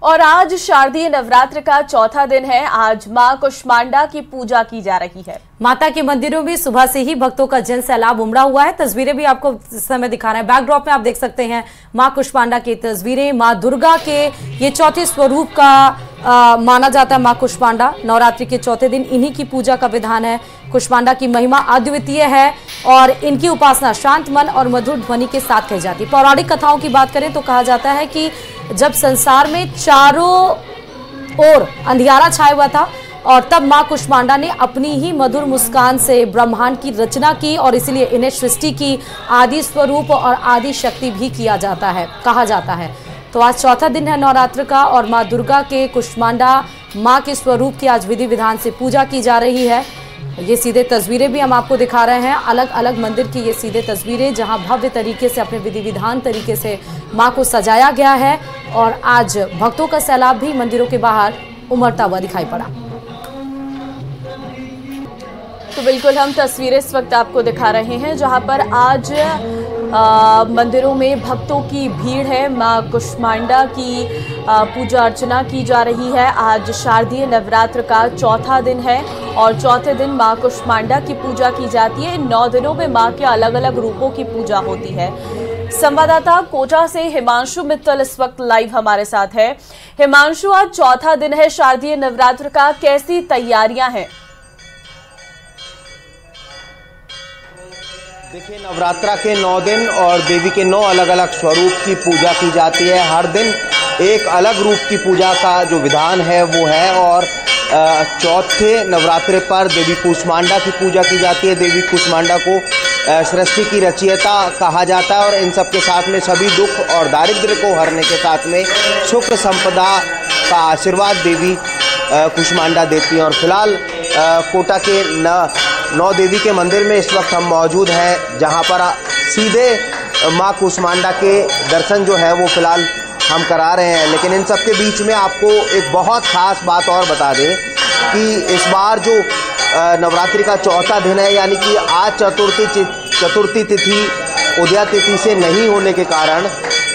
और आज शारदीय नवरात्र का चौथा दिन है। आज मां कुष्मांडा की पूजा की जा रही है। माता के मंदिरों में सुबह से ही भक्तों का जन सैलाब उमड़ा हुआ है। तस्वीरें भी आपको इस समय दिखा रहे हैं। बैकड्रॉप में आप देख सकते हैं मां कुष्मांडा की तस्वीरें। मां दुर्गा के ये चौथे स्वरूप का माना जाता है। मां कुष्मांडा नवरात्रि के चौथे दिन इन्हीं की पूजा का विधान है। कुष्मांडा की महिमा अद्वितीय है और इनकी उपासना शांत मन और मधुर ध्वनि के साथ की जाती है। पौराणिक कथाओं की बात करें तो कहा जाता है कि जब संसार में चारों ओर अंधियारा छाया हुआ था और तब मां कुष्मांडा ने अपनी ही मधुर मुस्कान से ब्रह्मांड की रचना की और इसीलिए इन्हें सृष्टि की आदि स्वरूप और आदि शक्ति भी कहा जाता है। तो आज चौथा दिन है नवरात्र का और मां दुर्गा के कुष्मांडा मां के स्वरूप की आज विधि विधान से पूजा की जा रही है। ये सीधे तस्वीरें भी हम आपको दिखा रहे हैं। अलग अलग मंदिर की ये सीधे तस्वीरें जहां भव्य तरीके से अपने विधि विधान तरीके से मां को सजाया गया है और आज भक्तों का सैलाब भी मंदिरों के बाहर उमड़ता हुआ दिखाई पड़ा। तो बिल्कुल हम तस्वीरें इस वक्त आपको दिखा रहे हैं जहां पर आज मंदिरों में भक्तों की भीड़ है। मां कुष्मांडा की पूजा अर्चना की जा रही है। आज शारदीय नवरात्र का चौथा दिन है और चौथे दिन मां कुष्मांडा की पूजा की जाती है। इन 9 दिनों में मां के अलग अलग रूपों की पूजा होती है। संवाददाता कोटा से हिमांशु मित्तल इस वक्त लाइव हमारे साथ है। हिमांशु, आज चौथा दिन है शारदीय नवरात्र का, कैसी तैयारियां हैं? देखिए, नवरात्रा के 9 दिन और देवी के 9 अलग अलग स्वरूप की पूजा की जाती है। हर दिन एक अलग रूप की पूजा का जो विधान है वो है और चौथे नवरात्रे पर देवी कुष्मांडा की पूजा की जाती है। देवी कुष्मांडा को सृष्टि की रचयिता कहा जाता है और इन सब के साथ में सभी दुख और दारिद्र्य को हरने के साथ में सुख संपदा का आशीर्वाद देवी कुष्मांडा देती हैं। और फिलहाल कोटा के 9 देवी के मंदिर में इस वक्त हम मौजूद हैं जहां पर सीधे मां कुष्मांडा के दर्शन जो है वो फिलहाल हम करा रहे हैं। लेकिन इन सब के बीच में आपको एक बहुत खास बात और बता दें कि इस बार जो नवरात्रि का चौथा दिन है यानी कि आज चतुर्थी तिथि उदया तिथि से नहीं होने के कारण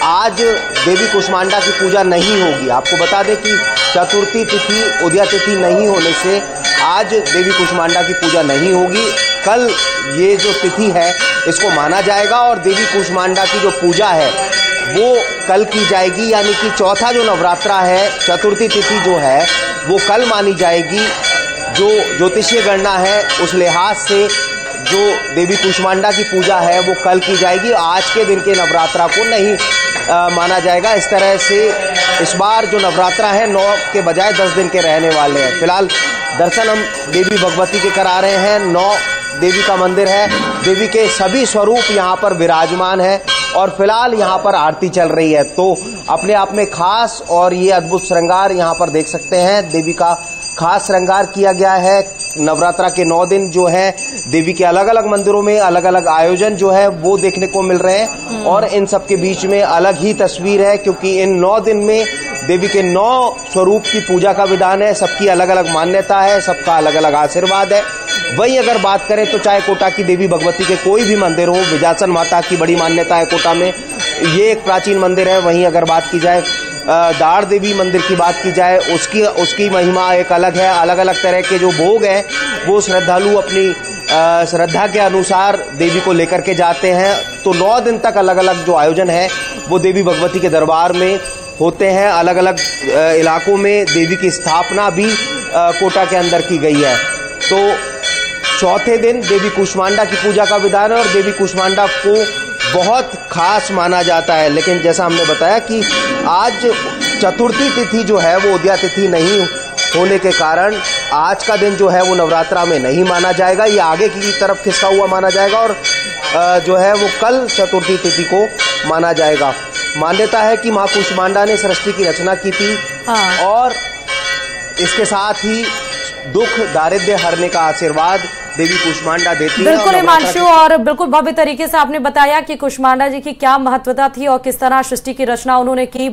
आज देवी कुष्मांडा की पूजा नहीं होगी। आपको बता दें कि चतुर्थी तिथि उदया तिथि नहीं होने से आज देवी कुष्मांडा की पूजा नहीं होगी। कल ये जो तिथि है इसको माना जाएगा और देवी कुष्मांडा की जो पूजा है वो कल की जाएगी। यानी कि चौथा जो नवरात्रा है चतुर्थी तिथि जो है वो कल मानी जाएगी। जो ज्योतिषीय गणना है उस लिहाज से जो देवी कुष्मांडा की पूजा है वो कल की जाएगी। आज के दिन के नवरात्रा को नहीं माना जाएगा। इस तरह से इस बार जो नवरात्रा है 9 के बजाय 10 दिन के रहने वाले हैं। फिलहाल दर्शन हम देवी भगवती के करा रहे हैं। 9 देवी का मंदिर है। देवी के सभी स्वरूप यहाँ पर विराजमान है और फिलहाल यहाँ पर आरती चल रही है। तो अपने आप में खास और ये अद्भुत श्रृंगार यहाँ पर देख सकते हैं। देवी का खास श्रृंगार किया गया है। नवरात्रा के 9 दिन जो है देवी के अलग अलग मंदिरों में अलग अलग आयोजन जो है वो देखने को मिल रहे हैं और इन सब के बीच में अलग ही तस्वीर है क्योंकि इन 9 दिन में देवी के 9 स्वरूप की पूजा का विधान है। सबकी अलग अलग मान्यता है, सबका अलग अलग आशीर्वाद है। वहीं अगर बात करें तो चाहे कोटा की देवी भगवती के कोई भी मंदिर हो, विजासन माता की बड़ी मान्यता है कोटा में, ये एक प्राचीन मंदिर है। वहीं अगर बात की जाए दार देवी मंदिर की बात की जाए उसकी महिमा एक अलग है। अलग अलग तरह के जो भोग हैं वो श्रद्धालु अपनी श्रद्धा के अनुसार देवी को लेकर के जाते हैं। तो 9 दिन तक अलग अलग जो आयोजन है वो देवी भगवती के दरबार में होते हैं। अलग अलग इलाकों में देवी की स्थापना भी कोटा के अंदर की गई है। तो चौथे दिन देवी कुष्मांडा की पूजा का विधान है और देवी कुष्मांडा को बहुत खास माना जाता है। लेकिन जैसा हमने बताया कि आज चतुर्थी तिथि जो है वो उदया तिथि नहीं होने के कारण आज का दिन जो है वो नवरात्रा में नहीं माना जाएगा। ये आगे की तरफ खिसका हुआ माना जाएगा और जो है वो कल चतुर्थी तिथि को माना जाएगा। मान्यता है कि मां कुष्मांडा ने सृष्टि की रचना की थी और इसके साथ ही दुख दारिद्र्य हरने का आशीर्वाद देवी कुष्मांडा देती है। बिल्कुल हिमांशु, और बिल्कुल भव्य तरीके से आपने बताया कि कुष्मांडा जी की क्या महत्वता थी और किस तरह सृष्टि की रचना उन्होंने की।